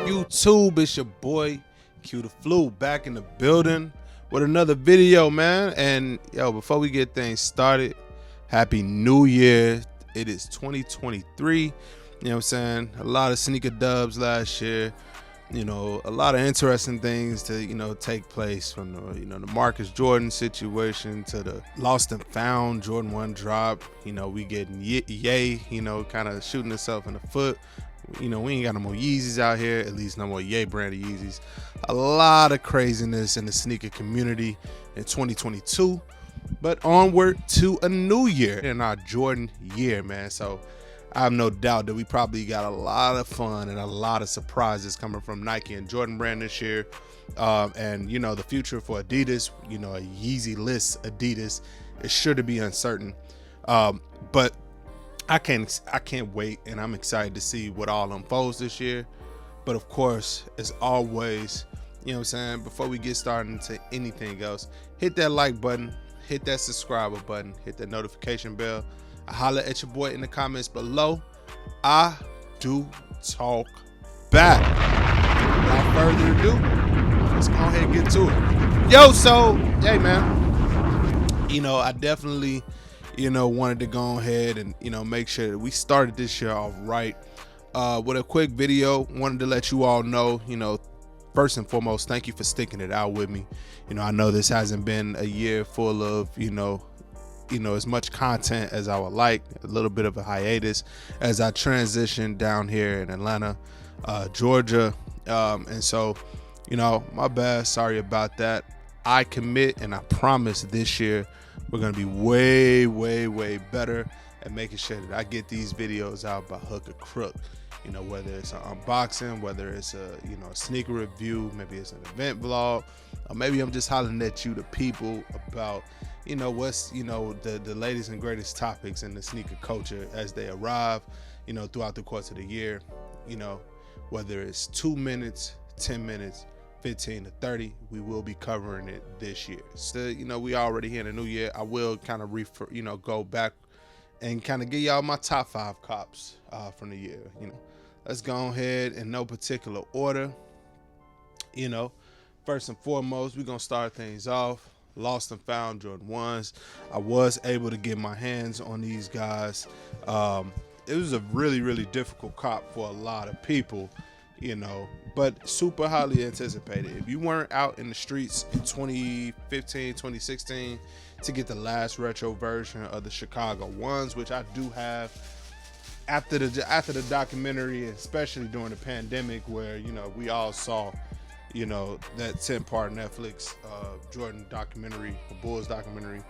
YouTube, it's your boy Q the Flu back in the building with another video, man. And yo, before we get things started, happy new year. It is 2023. You know what I'm saying? A lot of sneaker dubs last year. You know, a lot of interesting things to, take place, from the Marcus Jordan situation to the lost and found Jordan 1 drop. We getting Ye, kind of shooting himself in the foot. We ain't got no more Yeezys out here, at least no more Ye branded Yeezys. A lot of craziness in the sneaker community in 2022, but onward to a new year in our Jordan year, man. So I have no doubt that we probably got a lot of fun and a lot of surprises coming from Nike and Jordan brand this year. And the future for Adidas, a Yeezy-less Adidas is sure to be uncertain. But I can't wait, and I'm excited to see what all unfolds this year. But of course, as always, before we get started into anything else, hit that like button, hit that subscriber button, hit that notification bell. I holler at your boy in the comments below. I do talk back. Without further ado, let's go ahead and get to it. Yo, so, hey man, I definitely wanted to go ahead and make sure that we started this year off right with a quick video. Wanted to let you all know, first and foremost, thank you for sticking it out with me. I know this hasn't been a year full of as much content as I would like. A little bit of a hiatus as I transition down here in Atlanta, Georgia, and so my bad, sorry about that. I commit and I promise this year we're gonna be way better at making sure that I get these videos out by hook or crook. Whether it's an unboxing, whether it's a sneaker review, maybe it's an event vlog, or maybe I'm just hollering at you, the people, about what's the latest and greatest topics in the sneaker culture as they arrive throughout the course of the year. Whether it's 2 minutes, 10 minutes, 15 to 30, we will be covering it this year. So we already here in the new year. I will kind of go back and kind of give y'all my top 5 cops from the year. Let's go ahead in no particular order. First and foremost, we're gonna start things off. Lost and found Jordan 1s. I was able to get my hands on these guys. It was a really difficult cop for a lot of people, but super highly anticipated. If you weren't out in the streets in 2015, 2016 to get the last retro version of the Chicago 1s, which I do have, after the documentary, especially during the pandemic, where we all saw that 10-part Netflix Jordan documentary, the Bulls documentary,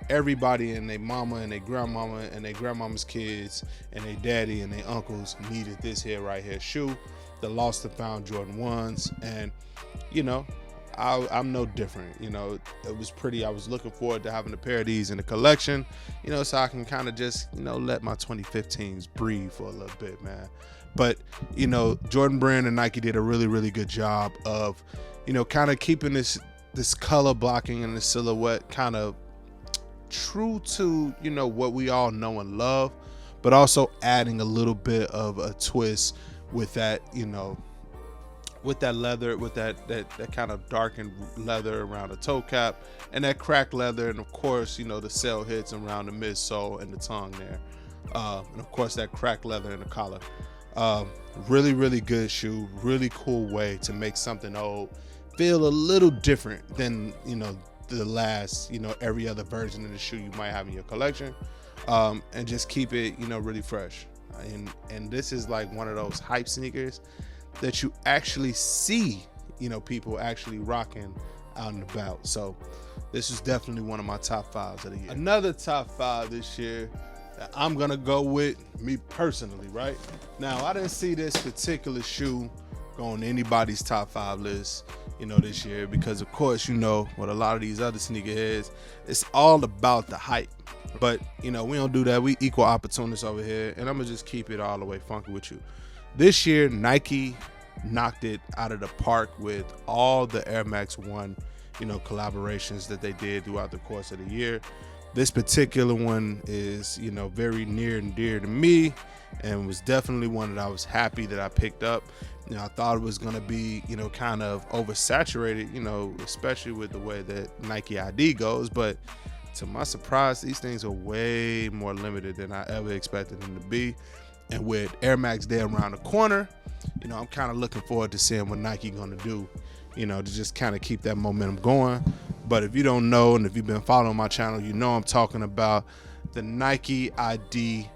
everybody and their mama and their grandmama and their grandmama's kids and their daddy and their uncles needed this here right here shoe, the lost and found Jordan 1s. And I'm no different. It was pretty. I was looking forward to having a pair of these in the collection, so I can kind of just let my 2015s breathe for a little bit, man. But Jordan brand and Nike did a really good job of kind of keeping this color blocking and the silhouette kind of true to what we all know and love, but also adding a little bit of a twist with that with that leather, with that kind of darkened leather around the toe cap, and that cracked leather, and of course the cell hits around the midsole and the tongue there, and of course that cracked leather in the collar. Really good shoe. Really cool way to make something old feel a little different than the last every other version of the shoe you might have in your collection, and just keep it really fresh. And this is like one of those hype sneakers that you actually see people actually rocking out and about. So this is definitely one of my top 5s of the year. Another top 5 this year that I'm gonna go with, me personally, right now, I didn't see this particular shoe go on anybody's top 5 list this year, because of course what a lot of these other sneakerheads, it's all about the hype. But we don't do that. We equal opportunists over here, and I'm gonna just keep it all the way funky with you. This year Nike knocked it out of the park with all the Air Max 1 collaborations that they did throughout the course of the year. This particular one is, very near and dear to me, and was definitely one that I was happy that I picked up. I thought it was going to be, kind of oversaturated, especially with the way that Nike ID goes. But to my surprise, these things are way more limited than I ever expected them to be. And with Air Max Day around the corner, I'm kind of looking forward to seeing what Nike going to do, to just kind of keep that momentum going. But if you don't know, and if you've been following my channel, I'm talking about the Nike ID,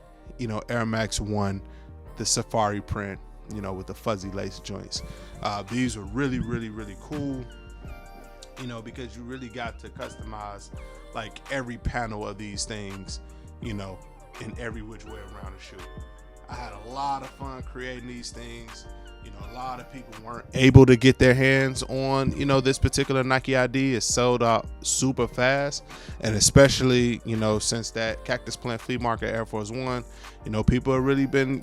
Air Max 1, the Safari print, with the fuzzy lace joints. These were really, really, really cool, because you really got to customize like every panel of these things, in every which way around the shoe. I had a lot of fun creating these things. A lot of people weren't able to get their hands on, this particular Nike ID. Is sold out super fast. And especially, since that Cactus Plant Flea Market Air Force One, people have really been,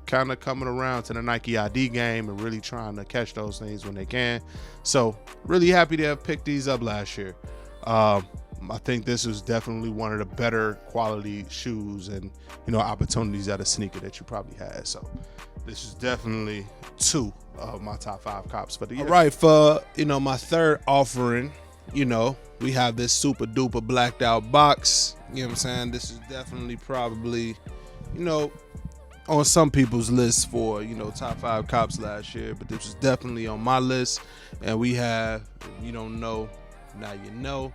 kind of coming around to the Nike ID game and really trying to catch those things when they can. So really happy to have picked these up last year. I think this was definitely one of the better quality shoes and, opportunities at a sneaker that you probably had. So this is definitely 2 of my top 5 cops for the year. All right, for, my third offering, we have this super duper blacked out box. You know what I'm saying? This is definitely probably, on some people's list for, top 5 cops last year, but this was definitely on my list. And we have, if you don't know, now you know,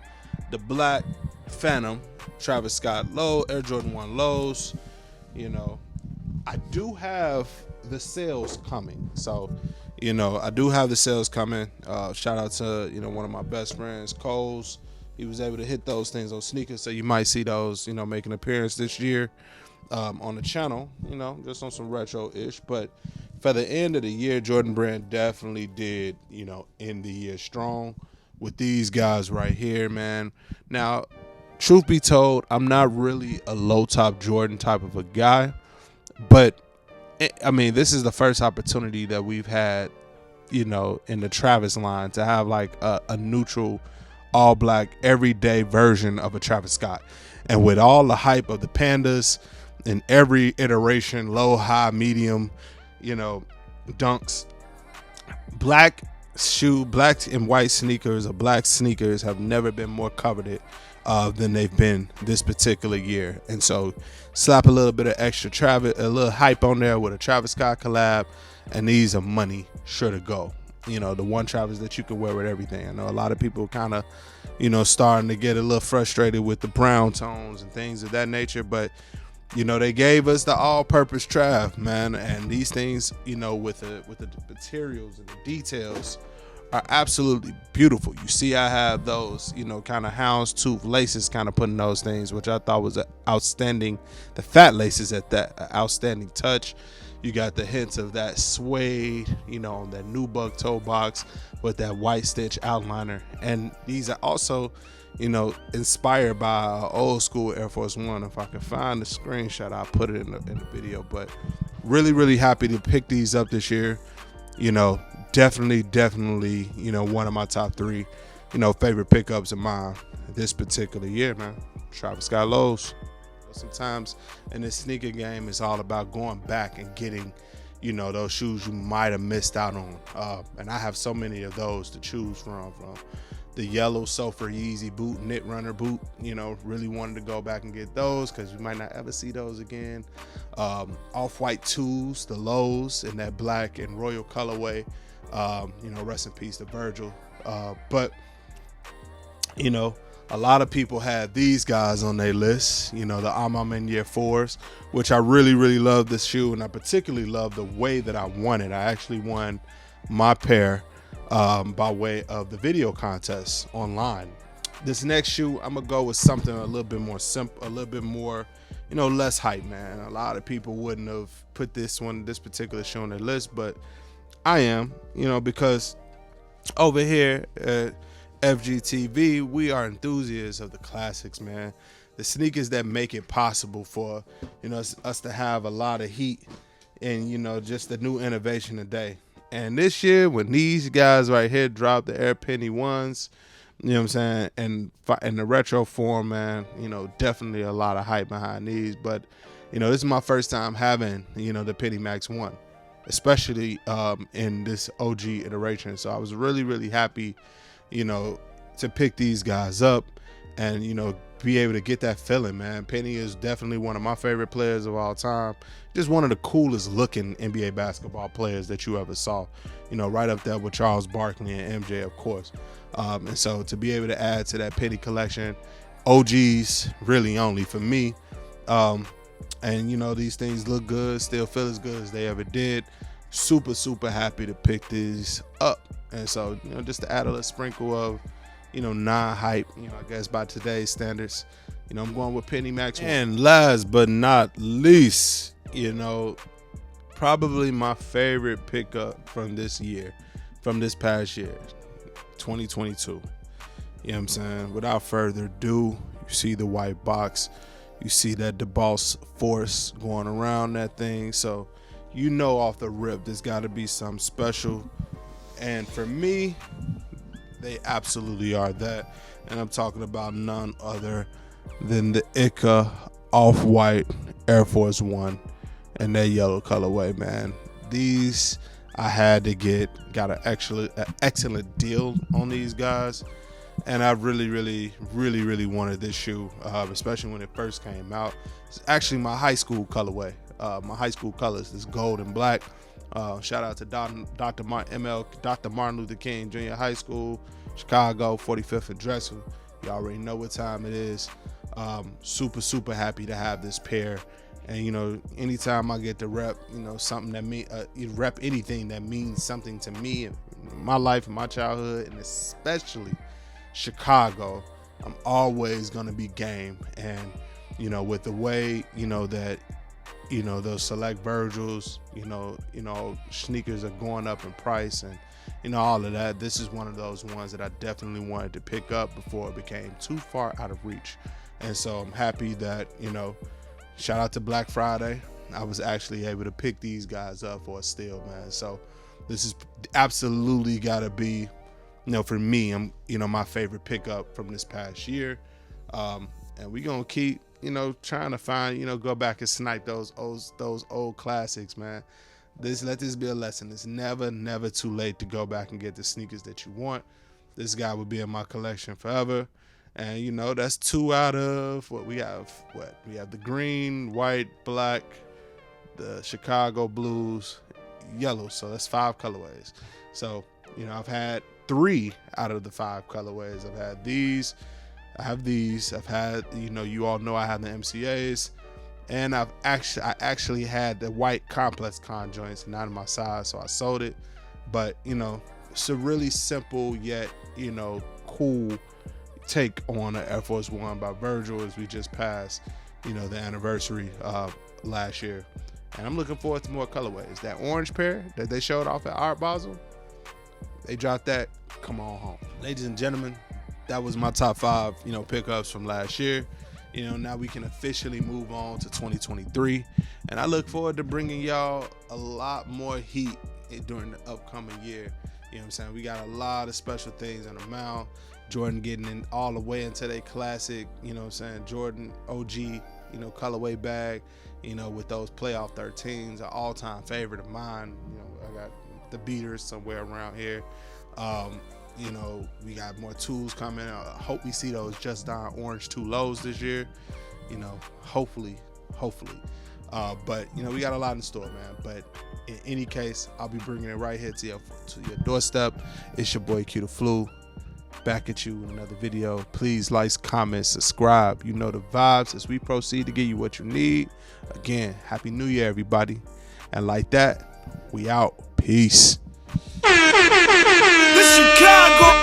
the Black Phantom Travis Scott low Air Jordan 1 lows. I do have the sales coming, so I do have the sales coming. Shout out to one of my best friends, Coles. He was able to hit those things on sneakers, so you might see those make an appearance this year on the channel, just on some retro-ish. But for the end of the year, Jordan Brand definitely did end the year strong with these guys right here, man. Now, truth be told, I'm not really a low top Jordan type of a guy, but this is the first opportunity that we've had, in the Travis line to have like a neutral, all black, everyday version of a Travis Scott. And with all the hype of the Pandas and every iteration, low, high, medium, dunks, black and white sneakers, or black sneakers, have never been more coveted than they've been this particular year. And so slap a little bit of extra Travis, a little hype on there with a Travis Scott collab, and these are money sure to go. The one Travis that you can wear with everything. I know a lot of people kind of, starting to get a little frustrated with the brown tones and things of that nature, but they gave us the all-purpose Trav, man, and these things, with the materials and the details, are absolutely beautiful. You see, I have those, kind of houndstooth laces, kind of putting those things, which I thought was outstanding. The fat laces at that, outstanding touch. You got the hints of that suede, on that nubuck toe box with that white stitch outliner, and these are also, inspired by old school Air Force One. If I can find the screenshot, I'll put it in the video. But really, really happy to pick these up this year. Definitely, one of my top 3, favorite pickups of mine this particular year, man. Travis Scott lows. Sometimes in this sneaker game, it's all about going back and getting, those shoes you might have missed out on. And I have so many of those to choose from the yellow Sulfur Yeezy boot, knit runner boot. Really wanted to go back and get those because we might not ever see those again. Off-white 2s, the lows in that black and royal colorway. Rest in peace to Virgil. But a lot of people had these guys on their list, the Amam Year 4s, which I really, really love this shoe, and I particularly love the way that I won it. I actually won my pair by way of the video contest online. This next shoe, I'm gonna go with something a little bit more simple, a little bit more, less hype, man. A lot of people wouldn't have put this particular shoe on their list, but I am, because over here at FGTV, we are enthusiasts of the classics, man. The sneakers that make it possible for, us to have a lot of heat and, just the new innovation today. And this year, when these guys right here dropped the Air Penny 1s, You know what I'm saying? And in the retro form, man, you know, definitely a lot of hype behind these. But, you know, this is my first time having, you know, the Penny Max 1, especially in this OG iteration. So I was really, really happy, you know, to pick these guys up and, you know, be able to get that feeling, man. Penny is definitely one of my favorite players of all time. Just one of the coolest looking NBA basketball players that you ever saw, you know, right up there with Charles Barkley and MJ, of course. And so to be able to add to that Penny collection, OGs really only for me. And, you know, these things look good, still feel as good as they ever did. Super, super happy to pick these up. And so, you know, just to add a little sprinkle of, you know, non-hype, you know, I guess by today's standards, you know, I'm going with Penny Max. And last but not least, you know, probably my favorite pickup from this year, from this past year, 2022. You know what I'm saying? Without further ado, you see the white box. You see that DeBoss force going around that thing. So, you know, off the rip, there's got to be something special. And for me, they absolutely are that. And I'm talking about none other than the Ica Off-White Air Force One and that yellow colorway, man. These I had to get. Got an excellent deal on these guys. And I really wanted this shoe, especially when it first came out. It's actually my high school colorway. My high school colors is gold and black. Shout out to Dr. Martin Luther King Jr. High School, Chicago, 45th and Drexel. You already know what time it is. Super happy to have this pair. And, you know, anytime I get to rep, you know, something that rep anything that means something to me in my life, in my childhood, and especially Chicago, I'm always going to be game. And, you know, with the way, you know, that, you know, those select Virgils, you know, sneakers are going up in price and, you know, all of that. This is one of those ones that I definitely wanted to pick up before it became too far out of reach. And so I'm happy that, you know, shout out to Black Friday, I was actually able to pick these guys up for a steal, man. So this is absolutely got to be, you know, for me, you know, my favorite pickup from this past year. And we're going to keep, you know, trying to find, you know, go back and snipe those old classics, man. Let this be a lesson. It's never too late to go back and get the sneakers that you want. This guy will be in my collection forever. And, you know, that's 2 out of what we have. We have the green, white, black, the Chicago blues, yellow. So that's 5 colorways. So, you know, I've had 3 out of the 5 colorways. I've had these. I have these. I've had, you know, you all know I have the MCAs. And I actually had the white complex con joints, not in my size, so I sold it. But, you know, it's a really simple yet, you know, cool take on an Air Force One by Virgil as we just passed, you know, the anniversary last year. And I'm looking forward to more colorways. That orange pair that they showed off at Art Basel, they dropped that. Come on home. Ladies and gentlemen, that was my top 5, you know, pickups from last year. You know, now we can officially move on to 2023. And I look forward to bringing y'all a lot more heat during the upcoming year. You know what I'm saying? We got a lot of special things on the mound. Jordan getting in all the way into their classic, you know what I'm saying, Jordan OG, you know, colorway bag, you know, with those playoff 13s, an all-time favorite of mine. You know, I got the beaters somewhere around here. You know, we got more tools coming. I hope we see those Just Don Orange 2 lows this year. You know, hopefully. But, you know, we got a lot in store, man. But in any case, I'll be bringing it right here to your doorstep. It's your boy Q the Flu. Back at you in another video. Please like, comment, subscribe. You know the vibes as we proceed to give you what you need. Again, Happy New Year, everybody. And like that, we out. Peace. The Chicago